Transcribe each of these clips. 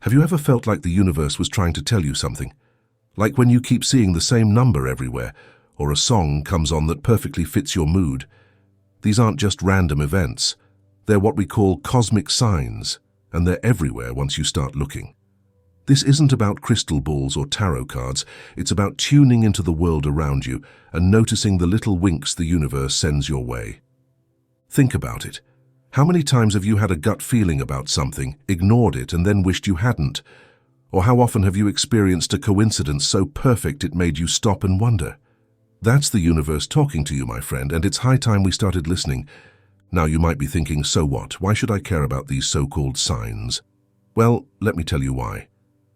Have you ever felt like the universe was trying to tell you something? Like when you keep seeing the same number everywhere, or a song comes on that perfectly fits your mood. These aren't just random events. They're what we call cosmic signs, and they're everywhere once you start looking. This isn't about crystal balls or tarot cards. It's about tuning into the world around you and noticing the little winks the universe sends your way. Think about it. How many times have you had a gut feeling about something, ignored it, and then wished you hadn't? Or how often have you experienced a coincidence so perfect it made you stop and wonder? That's the universe talking to you, my friend, and it's high time we started listening. Now you might be thinking, so what? Why should I care about these so-called signs? Well, let me tell you why.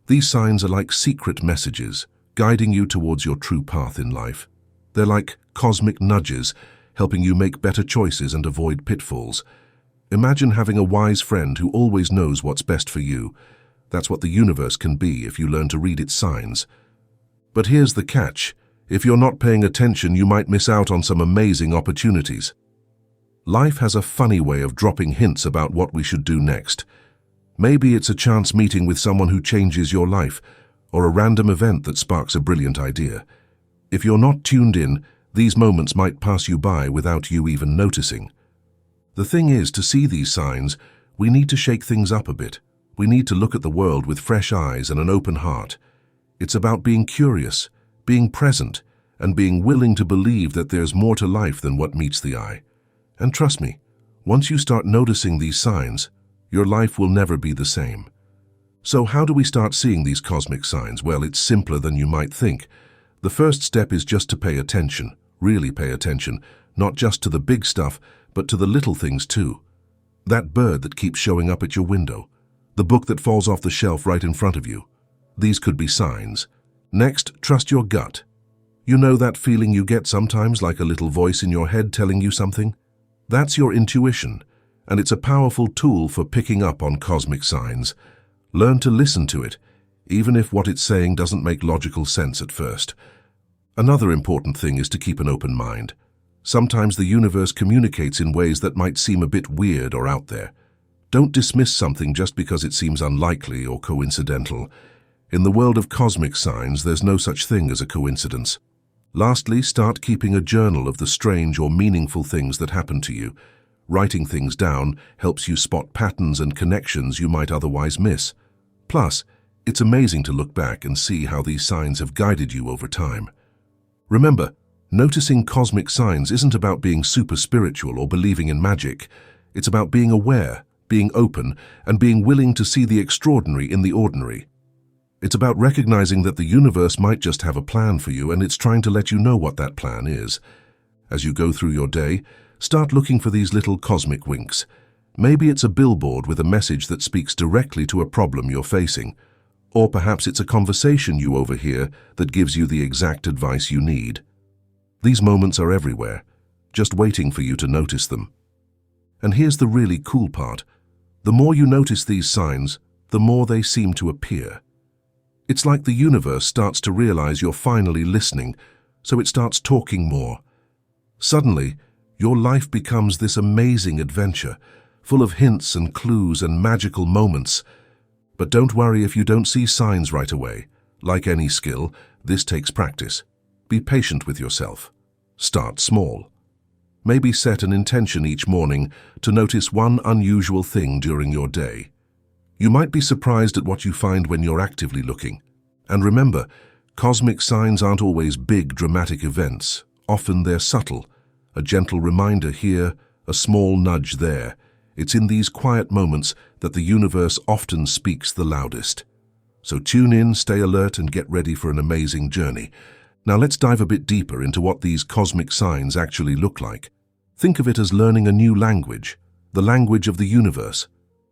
These signs are like secret messages, guiding you towards your true path in life. They're like cosmic nudges, helping you make better choices and avoid pitfalls. Imagine having a wise friend who always knows what's best for you. That's what the universe can be if you learn to read its signs. But here's the catch. If you're not paying attention, you might miss out on some amazing opportunities. Life has a funny way of dropping hints about what we should do next. Maybe it's a chance meeting with someone who changes your life, or a random event that sparks a brilliant idea. If you're not tuned in, these moments might pass you by without you even noticing. The thing is, to see these signs, we need to shake things up a bit. We need to look at the world with fresh eyes and an open heart. It's about being curious, being present, and being willing to believe that there's more to life than what meets the eye. And trust me, once you start noticing these signs, your life will never be the same. So how do we start seeing these cosmic signs? Well, it's simpler than you might think. The first step is just to pay attention, really pay attention, not just to the big stuff, but to the little things too. That bird that keeps showing up at your window, the book that falls off the shelf right in front of you. These could be signs. Next, trust your gut. You know that feeling you get sometimes, like a little voice in your head telling you something? That's your intuition, and it's a powerful tool for picking up on cosmic signs. Learn to listen to it, even if what it's saying doesn't make logical sense at first. Another important thing is to keep an open mind. Sometimes the universe communicates in ways that might seem a bit weird or out there. Don't dismiss something just because it seems unlikely or coincidental. In the world of cosmic signs, there's no such thing as a coincidence. Lastly, start keeping a journal of the strange or meaningful things that happen to you. Writing things down helps you spot patterns and connections you might otherwise miss. Plus, it's amazing to look back and see how these signs have guided you over time. Remember, noticing cosmic signs isn't about being super spiritual or believing in magic. It's about being aware, being open, and being willing to see the extraordinary in the ordinary. It's about recognizing that the universe might just have a plan for you, and it's trying to let you know what that plan is. As you go through your day, start looking for these little cosmic winks. Maybe it's a billboard with a message that speaks directly to a problem you're facing. Or perhaps it's a conversation you overhear that gives you the exact advice you need. These moments are everywhere, just waiting for you to notice them. And here's the really cool part. The more you notice these signs, the more they seem to appear. It's like the universe starts to realize you're finally listening, so it starts talking more. Suddenly, your life becomes this amazing adventure, full of hints and clues and magical moments. But don't worry if you don't see signs right away. Like any skill, this takes practice. Be patient with yourself. Start small. Maybe set an intention each morning to notice one unusual thing during your day. You might be surprised at what you find when you're actively looking. And remember, cosmic signs aren't always big, dramatic events. Often they're subtle. A gentle reminder here, a small nudge there. It's in these quiet moments that the universe often speaks the loudest. So tune in, stay alert, and get ready for an amazing journey. Now let's dive a bit deeper into what these cosmic signs actually look like. Think of it as learning a new language, the language of the universe.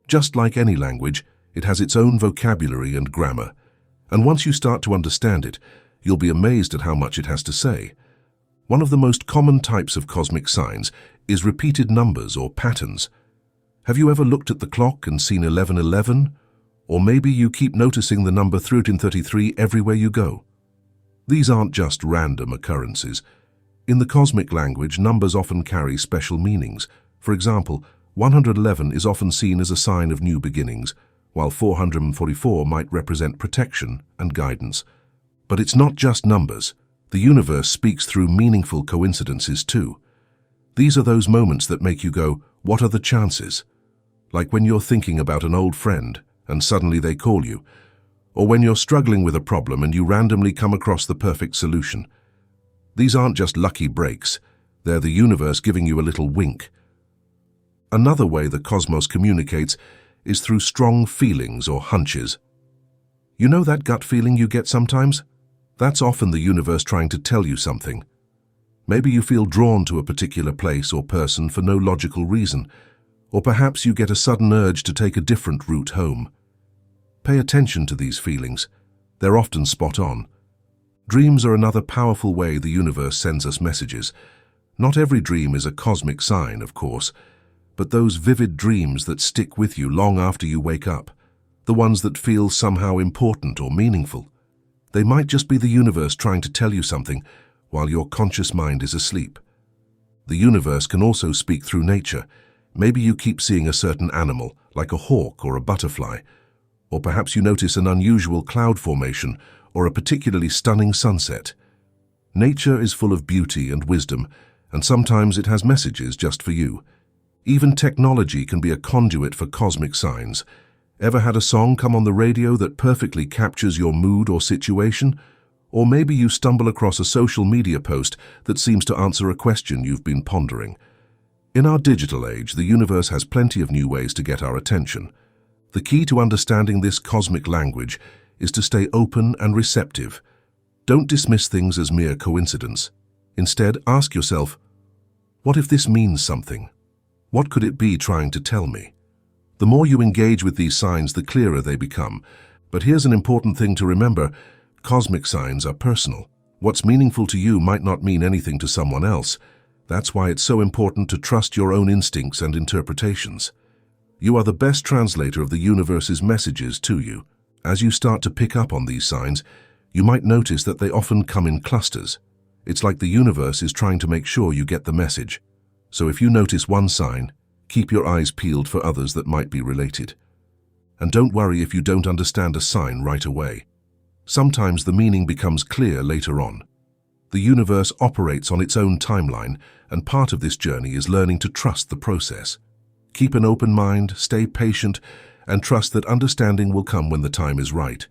Just like any language, it has its own vocabulary and grammar. And once you start to understand it, you'll be amazed at how much it has to say. One of the most common types of cosmic signs is repeated numbers or patterns. Have you ever looked at the clock and seen 1111? Or maybe you keep noticing the number 1333 everywhere you go. These aren't just random occurrences. In the cosmic language, numbers often carry special meanings. For example, 111 is often seen as a sign of new beginnings, while 444 might represent protection and guidance. But it's not just numbers. The universe speaks through meaningful coincidences too. These are those moments that make you go, what are the chances? Like when you're thinking about an old friend and suddenly they call you, or when you're struggling with a problem and you randomly come across the perfect solution. These aren't just lucky breaks, they're the universe giving you a little wink. Another way the cosmos communicates is through strong feelings or hunches. You know that gut feeling you get sometimes? That's often the universe trying to tell you something. Maybe you feel drawn to a particular place or person for no logical reason, or perhaps you get a sudden urge to take a different route home. Pay attention to these feelings. They're often spot on. Dreams are another powerful way the universe sends us messages. Not every dream is a cosmic sign, of course, but those vivid dreams that stick with you long after you wake up, the ones that feel somehow important or meaningful, they might just be the universe trying to tell you something while your conscious mind is asleep. The universe can also speak through nature. Maybe you keep seeing a certain animal, like a hawk or a butterfly, or perhaps you notice an unusual cloud formation or a particularly stunning sunset. Nature is full of beauty and wisdom, and sometimes it has messages just for you. Even technology can be a conduit for cosmic signs. Ever had a song come on the radio that perfectly captures your mood or situation? Or maybe you stumble across a social media post that seems to answer a question you've been pondering. In our digital age, the universe has plenty of new ways to get our attention. The key to understanding this cosmic language is to stay open and receptive. Don't dismiss things as mere coincidence. Instead, ask yourself, what if this means something? What could it be trying to tell me? The more you engage with these signs, the clearer they become. But here's an important thing to remember. Cosmic signs are personal. What's meaningful to you might not mean anything to someone else. That's why it's so important to trust your own instincts and interpretations. You are the best translator of the universe's messages to you. As you start to pick up on these signs, you might notice that they often come in clusters. It's like the universe is trying to make sure you get the message. So if you notice one sign, keep your eyes peeled for others that might be related. And don't worry if you don't understand a sign right away. Sometimes the meaning becomes clear later on. The universe operates on its own timeline, and part of this journey is learning to trust the process. Keep an open mind, stay patient, and trust that understanding will come when the time is right.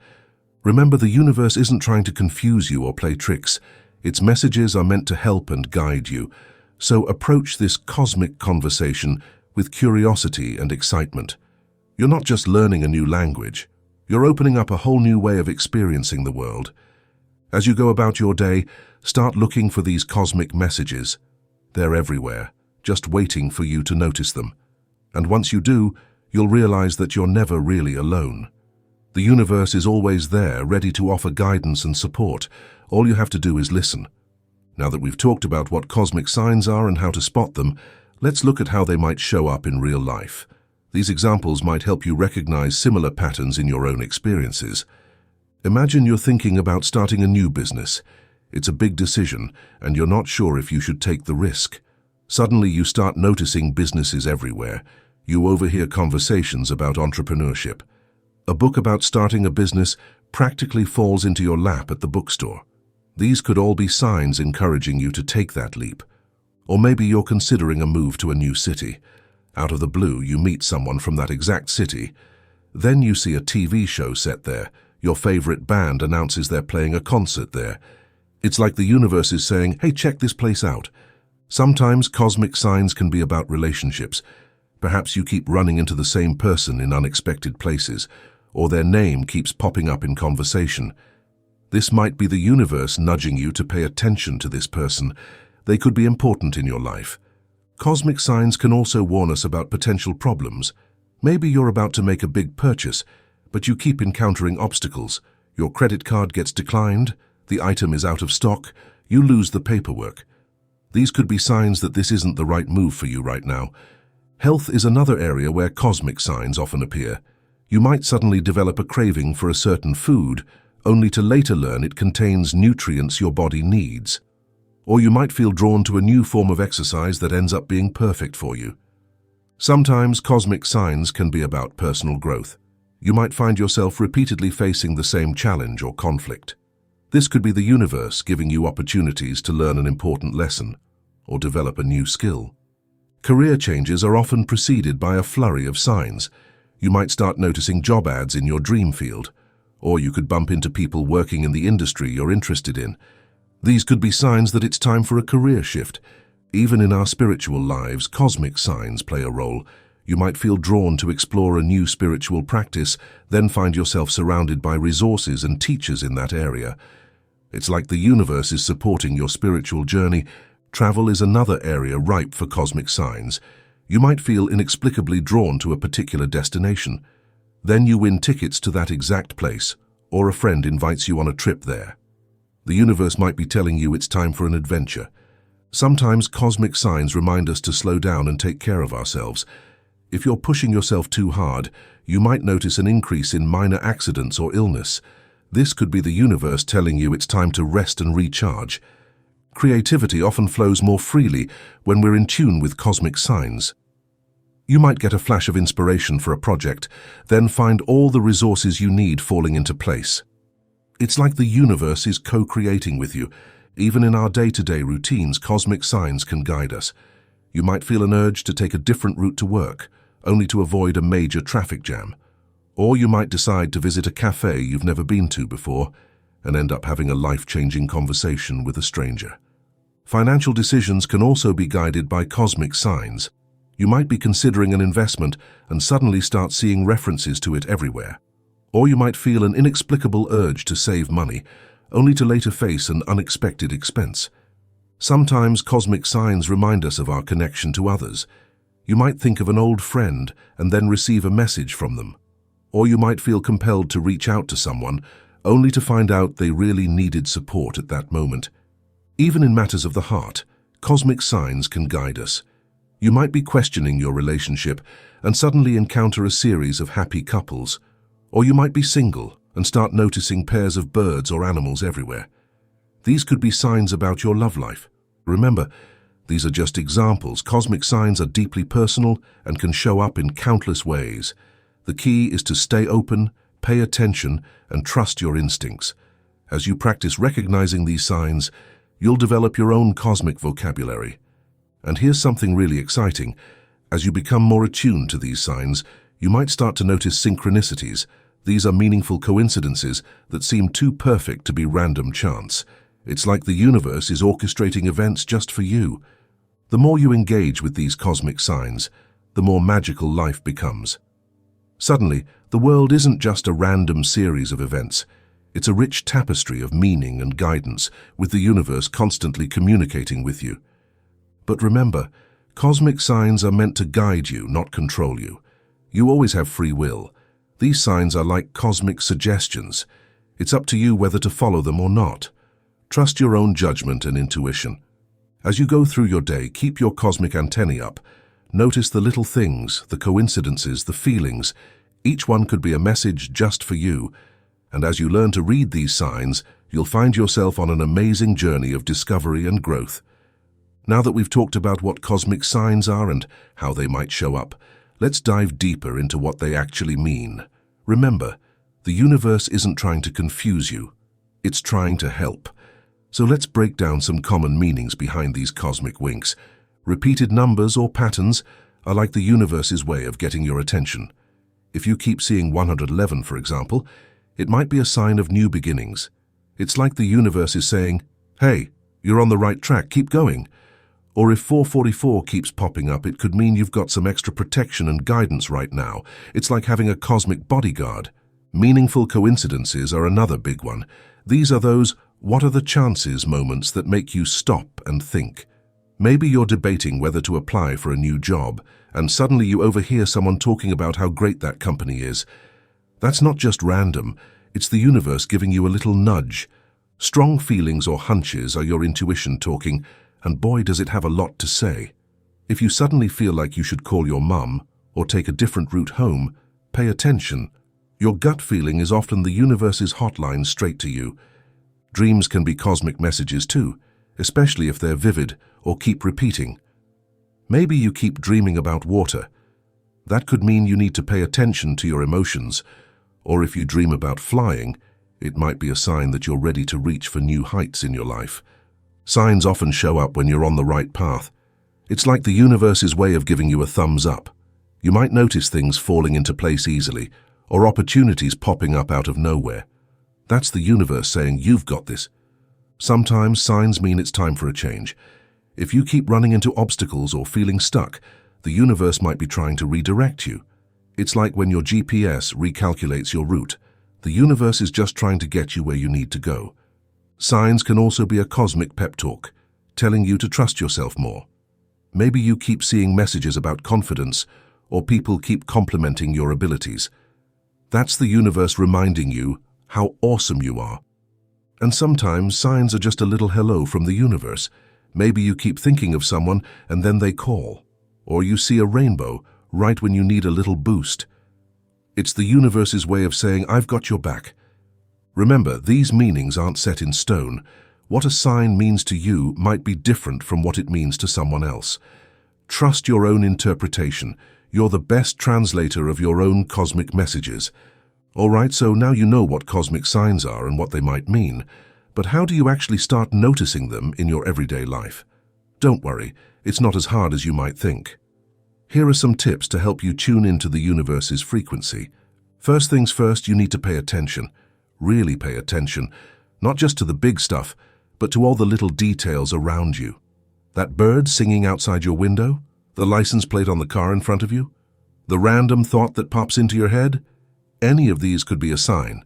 Remember, the universe isn't trying to confuse you or play tricks. Its messages are meant to help and guide you. So approach this cosmic conversation with curiosity and excitement. You're not just learning a new language. You're opening up a whole new way of experiencing the world. As you go about your day, start looking for these cosmic messages. They're everywhere, just waiting for you to notice them. And once you do, you'll realize that you're never really alone. The universe is always there, ready to offer guidance and support. All you have to do is listen. Now that we've talked about what cosmic signs are and how to spot them, let's look at how they might show up in real life. These examples might help you recognize similar patterns in your own experiences. Imagine you're thinking about starting a new business. It's a big decision, and you're not sure if you should take the risk. Suddenly you start noticing businesses everywhere. You overhear conversations about entrepreneurship. A book about starting a business practically falls into your lap at the bookstore. These could all be signs encouraging you to take that leap. Or maybe you're considering a move to a new city. Out of the blue, you meet someone from that exact city. Then you see a TV show set there. Your favorite band announces they're playing a concert there. It's like the universe is saying, hey, check this place out. Sometimes cosmic signs can be about relationships. Perhaps you keep running into the same person in unexpected places, or their name keeps popping up in conversation. This might be the universe nudging you to pay attention to this person. They could be important in your life. Cosmic signs can also warn us about potential problems. Maybe you're about to make a big purchase, but you keep encountering obstacles. Your credit card gets declined, the item is out of stock, you lose the paperwork. These could be signs that this isn't the right move for you right now. Health is another area where cosmic signs often appear. You might suddenly develop a craving for a certain food, only to later learn it contains nutrients your body needs. Or you might feel drawn to a new form of exercise that ends up being perfect for you. Sometimes cosmic signs can be about personal growth. You might find yourself repeatedly facing the same challenge or conflict. This could be the universe giving you opportunities to learn an important lesson or develop a new skill. Career changes are often preceded by a flurry of signs. You might start noticing job ads in your dream field, or you could bump into people working in the industry you're interested in. These could be signs that it's time for a career shift. Even in our spiritual lives, cosmic signs play a role. You might feel drawn to explore a new spiritual practice, then find yourself surrounded by resources and teachers in that area. It's like the universe is supporting your spiritual journey. Travel is another area ripe for cosmic signs. You might feel inexplicably drawn to a particular destination. Then you win tickets to that exact place, or a friend invites you on a trip there. The universe might be telling you it's time for an adventure. Sometimes cosmic signs remind us to slow down and take care of ourselves. If you're pushing yourself too hard, you might notice an increase in minor accidents or illness. This could be the universe telling you it's time to rest and recharge. Creativity often flows more freely when we're in tune with cosmic signs. You might get a flash of inspiration for a project, then find all the resources you need falling into place. It's like the universe is co-creating with you. Even in our day-to-day routines, cosmic signs can guide us. You might feel an urge to take a different route to work, only to avoid a major traffic jam. Or you might decide to visit a cafe you've never been to before and end up having a life-changing conversation with a stranger. Financial decisions can also be guided by cosmic signs. You might be considering an investment and suddenly start seeing references to it everywhere. Or you might feel an inexplicable urge to save money, only to later face an unexpected expense. Sometimes cosmic signs remind us of our connection to others. You might think of an old friend and then receive a message from them. Or you might feel compelled to reach out to someone, only to find out they really needed support at that moment. Even in matters of the heart, cosmic signs can guide us. You might be questioning your relationship and suddenly encounter a series of happy couples. Or you might be single and start noticing pairs of birds or animals everywhere. These could be signs about your love life. Remember, these are just examples. Cosmic signs are deeply personal and can show up in countless ways. The key is to stay open, pay attention, and trust your instincts. As you practice recognizing these signs, you'll develop your own cosmic vocabulary. And here's something really exciting. As you become more attuned to these signs, you might start to notice synchronicities. These are meaningful coincidences that seem too perfect to be random chance. It's like the universe is orchestrating events just for you. The more you engage with these cosmic signs, the more magical life becomes. Suddenly, the world isn't just a random series of events. It's a rich tapestry of meaning and guidance, with the universe constantly communicating with you. But remember, cosmic signs are meant to guide you, not control you. You always have free will. These signs are like cosmic suggestions. It's up to you whether to follow them or not. Trust your own judgment and intuition. As you go through your day, keep your cosmic antennae up. Notice the little things, the coincidences, the feelings. Each one could be a message just for you. And as you learn to read these signs, you'll find yourself on an amazing journey of discovery and growth. Now that we've talked about what cosmic signs are and how they might show up, let's dive deeper into what they actually mean. Remember, the universe isn't trying to confuse you. It's trying to help. So let's break down some common meanings behind these cosmic winks. Repeated numbers or patterns are like the universe's way of getting your attention. If you keep seeing 111, for example, it might be a sign of new beginnings. It's like the universe is saying, "Hey, you're on the right track, keep going." Or if 444 keeps popping up, it could mean you've got some extra protection and guidance right now. It's like having a cosmic bodyguard. Meaningful coincidences are another big one. These are those "what are the chances" moments that make you stop and think. Maybe you're debating whether to apply for a new job, and suddenly you overhear someone talking about how great that company is. That's not just random, it's the universe giving you a little nudge. Strong feelings or hunches are your intuition talking, and boy does it have a lot to say. If you suddenly feel like you should call your mum or take a different route home, pay attention. Your gut feeling is often the universe's hotline straight to you. Dreams can be cosmic messages too, especially if they're vivid or keep repeating. Maybe you keep dreaming about water. That could mean you need to pay attention to your emotions. Or if you dream about flying, it might be a sign that you're ready to reach for new heights in your life. Signs often show up when you're on the right path. It's like the universe's way of giving you a thumbs up. You might notice things falling into place easily, or opportunities popping up out of nowhere. That's the universe saying, "You've got this." Sometimes signs mean it's time for a change. If you keep running into obstacles or feeling stuck, the universe might be trying to redirect you. It's like when your GPS recalculates your route. The universe is just trying to get you where you need to go. Signs can also be a cosmic pep talk, telling you to trust yourself more. Maybe you keep seeing messages about confidence, or people keep complimenting your abilities. That's the universe reminding you how awesome you are. And sometimes signs are just a little hello from the universe. Maybe you keep thinking of someone and then they call. Or you see a rainbow right when you need a little boost. It's the universe's way of saying, "I've got your back." Remember, these meanings aren't set in stone. What a sign means to you might be different from what it means to someone else. Trust your own interpretation. You're the best translator of your own cosmic messages. All right, so now you know what cosmic signs are and what they might mean. But how do you actually start noticing them in your everyday life? Don't worry, it's not as hard as you might think. Here are some tips to help you tune into the universe's frequency. First things first, you need to pay attention. Really pay attention. Not just to the big stuff, but to all the little details around you. That bird singing outside your window? The license plate on the car in front of you? The random thought that pops into your head? Any of these could be a sign.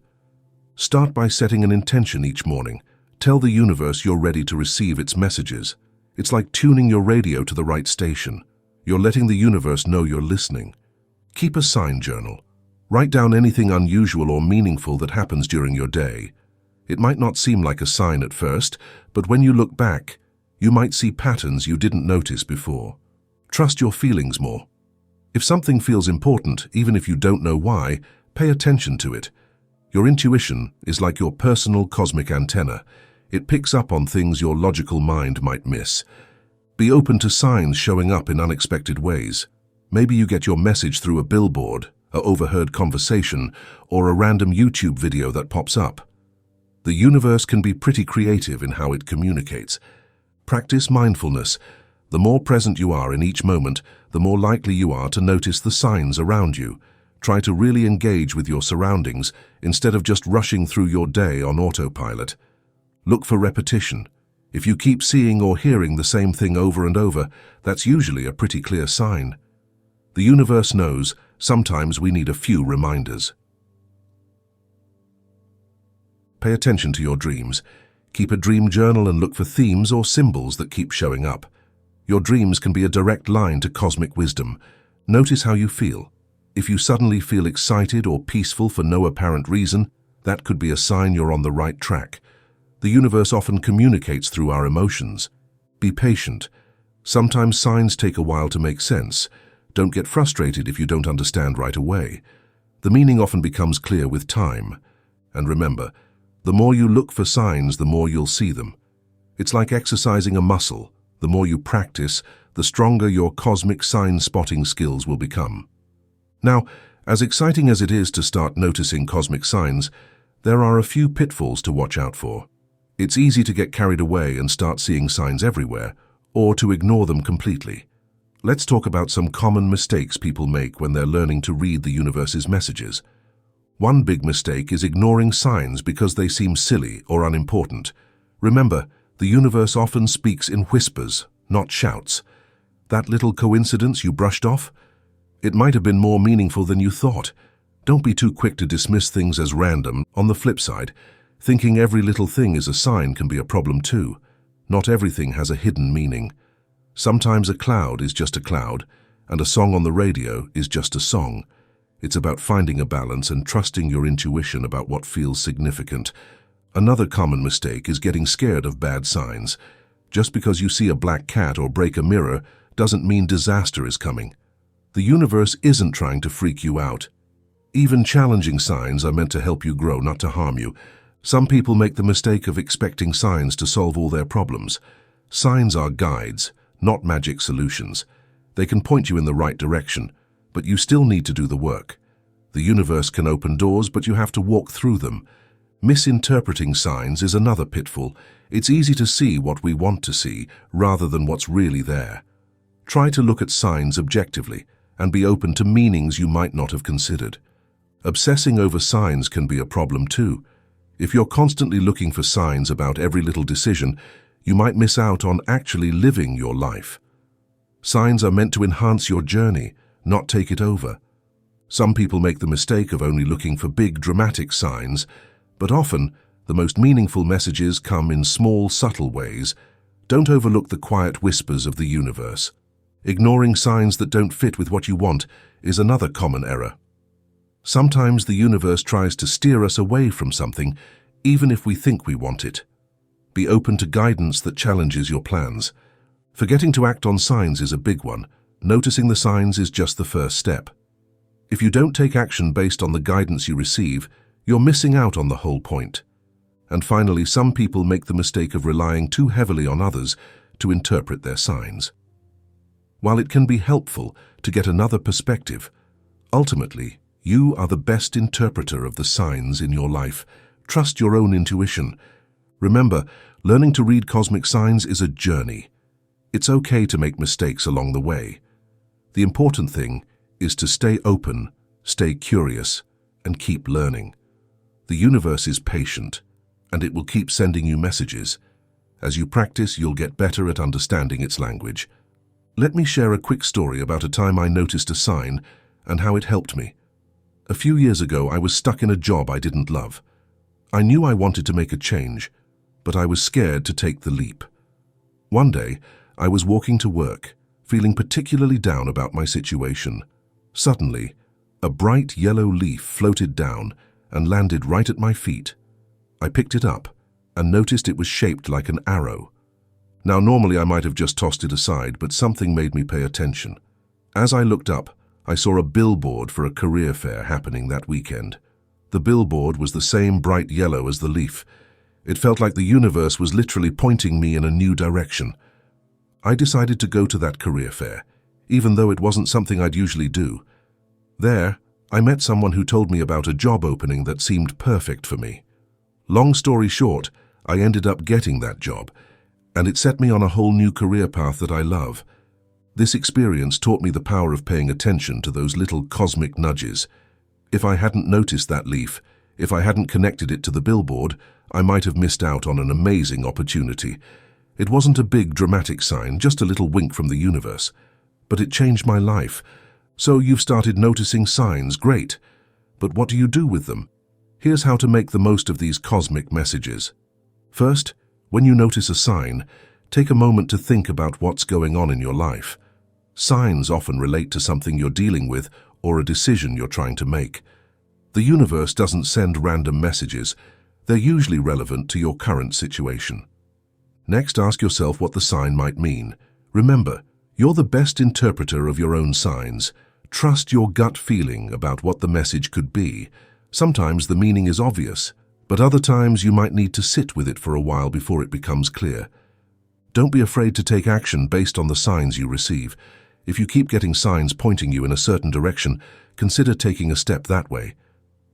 Start by setting an intention each morning. Tell the universe you're ready to receive its messages. It's like tuning your radio to the right station. You're letting the universe know you're listening. Keep a sign journal. Write down anything unusual or meaningful that happens during your day. It might not seem like a sign at first, but when you look back, you might see patterns you didn't notice before. Trust your feelings more. If something feels important, even if you don't know why, pay attention to it. Your intuition is like your personal cosmic antenna. It picks up on things your logical mind might miss. Be open to signs showing up in unexpected ways. Maybe you get your message through a billboard, a overheard conversation, or a random YouTube video that pops up. The universe can be pretty creative in how it communicates. Practice mindfulness. The more present you are in each moment, the more likely you are to notice the signs around you. Try to really engage with your surroundings instead of just rushing through your day on autopilot. Look for repetition. If you keep seeing or hearing the same thing over and over, that's usually a pretty clear sign. The universe knows sometimes we need a few reminders. Pay attention to your dreams. Keep a dream journal and look for themes or symbols that keep showing up. Your dreams can be a direct line to cosmic wisdom. Notice how you feel. If you suddenly feel excited or peaceful for no apparent reason, that could be a sign you're on the right track. The universe often communicates through our emotions. Be patient. Sometimes signs take a while to make sense. Don't get frustrated if you don't understand right away. The meaning often becomes clear with time. And remember, the more you look for signs, the more you'll see them. It's like exercising a muscle. The more you practice, the stronger your cosmic sign spotting skills will become. Now, as exciting as it is to start noticing cosmic signs, there are a few pitfalls to watch out for. It's easy to get carried away and start seeing signs everywhere, or to ignore them completely. Let's talk about some common mistakes people make when they're learning to read the universe's messages. One big mistake is ignoring signs because they seem silly or unimportant. Remember, the universe often speaks in whispers, not shouts. That little coincidence you brushed off? It might have been more meaningful than you thought. Don't be too quick to dismiss things as random. On the flip side, thinking every little thing is a sign can be a problem too. Not everything has a hidden meaning. Sometimes a cloud is just a cloud, and a song on the radio is just a song. It's about finding a balance and trusting your intuition about what feels significant. Another common mistake is getting scared of bad signs. Just because you see a black cat or break a mirror doesn't mean disaster is coming. The universe isn't trying to freak you out. Even challenging signs are meant to help you grow, not to harm you. Some people make the mistake of expecting signs to solve all their problems. Signs are guides, not magic solutions. They can point you in the right direction, but you still need to do the work. The universe can open doors, but you have to walk through them. Misinterpreting signs is another pitfall. It's easy to see what we want to see rather than what's really there. Try to look at signs objectively and be open to meanings you might not have considered. Obsessing over signs can be a problem too. If you're constantly looking for signs about every little decision, you might miss out on actually living your life. Signs are meant to enhance your journey, not take it over. Some people make the mistake of only looking for big, dramatic signs, but often the most meaningful messages come in small, subtle ways. Don't overlook the quiet whispers of the universe. Ignoring signs that don't fit with what you want is another common error. Sometimes the universe tries to steer us away from something, even if we think we want it. Be open to guidance that challenges your plans. Forgetting to act on signs is a big one. Noticing the signs is just the first step. If you don't take action based on the guidance you receive, you're missing out on the whole point. And finally, some people make the mistake of relying too heavily on others to interpret their signs. While it can be helpful to get another perspective, ultimately, you are the best interpreter of the signs in your life. Trust your own intuition. Remember, learning to read cosmic signs is a journey. It's okay to make mistakes along the way. The important thing is to stay open, stay curious, and keep learning. The universe is patient, and it will keep sending you messages. As you practice, you'll get better at understanding its language. Let me share a quick story about a time I noticed a sign and how it helped me. A few years ago, I was stuck in a job I didn't love. I knew I wanted to make a change, but I was scared to take the leap. One day, I was walking to work, feeling particularly down about my situation. Suddenly, a bright yellow leaf floated down and landed right at my feet. I picked it up and noticed it was shaped like an arrow. Now, normally I might have just tossed it aside, but something made me pay attention. As I looked up, I saw a billboard for a career fair happening that weekend. The billboard was the same bright yellow as the leaf. It felt like the universe was literally pointing me in a new direction. I decided to go to that career fair, even though it wasn't something I'd usually do. There, I met someone who told me about a job opening that seemed perfect for me. Long story short, I ended up getting that job, and it set me on a whole new career path that I love. This experience taught me the power of paying attention to those little cosmic nudges. If I hadn't noticed that leaf, if I hadn't connected it to the billboard, I might have missed out on an amazing opportunity. It wasn't a big dramatic sign, just a little wink from the universe. But it changed my life. So you've started noticing signs, great. But what do you do with them? Here's how to make the most of these cosmic messages. First, when you notice a sign, take a moment to think about what's going on in your life. Signs often relate to something you're dealing with or a decision you're trying to make. The universe doesn't send random messages. They're usually relevant to your current situation. Next, ask yourself what the sign might mean. Remember, you're the best interpreter of your own signs. Trust your gut feeling about what the message could be. Sometimes the meaning is obvious, but other times you might need to sit with it for a while before it becomes clear. Don't be afraid to take action based on the signs you receive. If you keep getting signs pointing you in a certain direction, consider taking a step that way.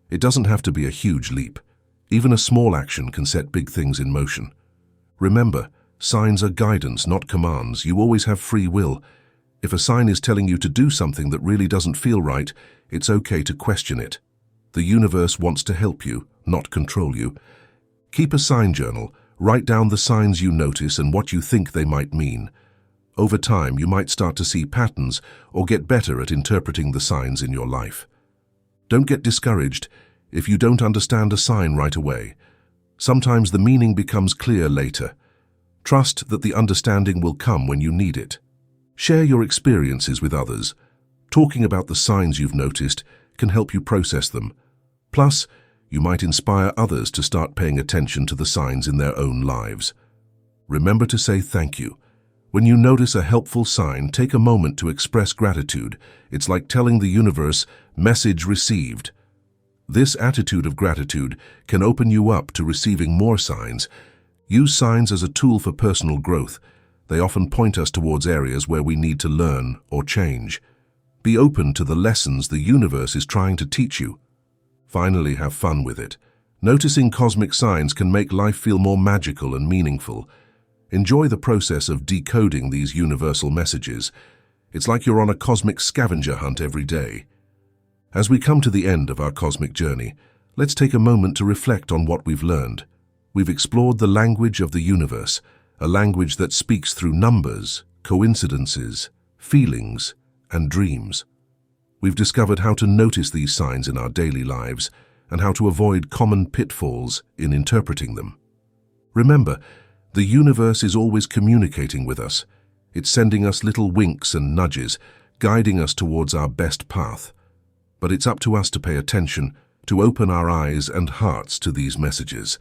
It doesn't have to be a huge leap. Even a small action can set big things in motion. Remember, signs are guidance, not commands. You always have free will. If a sign is telling you to do something that really doesn't feel right, it's okay to question it. The universe wants to help you, not control you. Keep a sign journal. Write down the signs you notice and what you think they might mean. Over time, you might start to see patterns or get better at interpreting the signs in your life. Don't get discouraged if you don't understand a sign right away. Sometimes the meaning becomes clear later. Trust that the understanding will come when you need it. Share your experiences with others. Talking about the signs you've noticed can help you process them. Plus, you might inspire others to start paying attention to the signs in their own lives. Remember to say thank you. When you notice a helpful sign, take a moment to express gratitude. It's like telling the universe, "Message received." This attitude of gratitude can open you up to receiving more signs. Use signs as a tool for personal growth. They often point us towards areas where we need to learn or change. Be open to the lessons the universe is trying to teach you. Finally, have fun with it. Noticing cosmic signs can make life feel more magical and meaningful. Enjoy the process of decoding these universal messages. It's like you're on a cosmic scavenger hunt every day. As we come to the end of our cosmic journey, let's take a moment to reflect on what we've learned. We've explored the language of the universe, a language that speaks through numbers, coincidences, feelings, and dreams. We've discovered how to notice these signs in our daily lives and how to avoid common pitfalls in interpreting them. Remember, the universe is always communicating with us. It's sending us little winks and nudges, guiding us towards our best path. But it's up to us to pay attention, to open our eyes and hearts to these messages.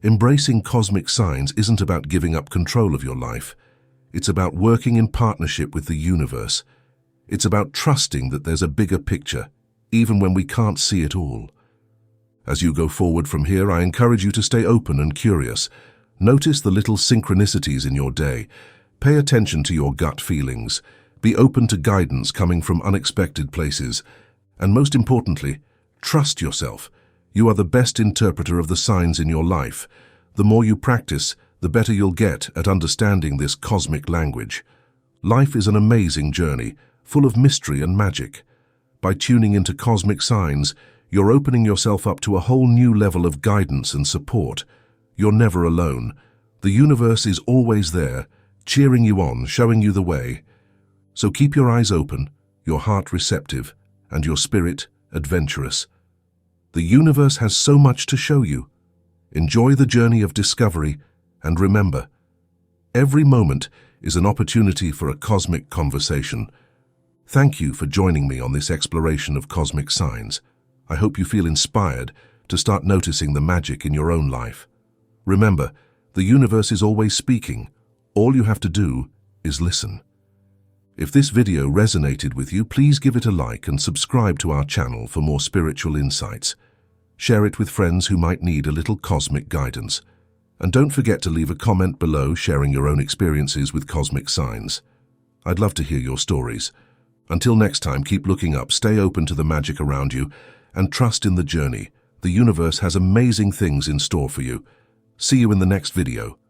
Embracing cosmic signs isn't about giving up control of your life. It's about working in partnership with the universe. It's about trusting that there's a bigger picture, even when we can't see it all. As you go forward from here, I encourage you to stay open and curious. Notice the little synchronicities in your day. Pay attention to your gut feelings. Be open to guidance coming from unexpected places. And most importantly, trust yourself. You are the best interpreter of the signs in your life. The more you practice, the better you'll get at understanding this cosmic language. Life is an amazing journey, full of mystery and magic. By tuning into cosmic signs, you're opening yourself up to a whole new level of guidance and support. You're never alone. The universe is always there, cheering you on, showing you the way. So keep your eyes open, your heart receptive, and your spirit adventurous. The universe has so much to show you. Enjoy the journey of discovery, and remember, every moment is an opportunity for a cosmic conversation. Thank you for joining me on this exploration of cosmic signs. I hope you feel inspired to start noticing the magic in your own life. Remember, the universe is always speaking. All you have to do is listen. If this video resonated with you, please give it a like and subscribe to our channel for more spiritual insights. Share it with friends who might need a little cosmic guidance. And don't forget to leave a comment below sharing your own experiences with cosmic signs. I'd love to hear your stories. Until next time, keep looking up, stay open to the magic around you, and trust in the journey. The universe has amazing things in store for you. See you in the next video.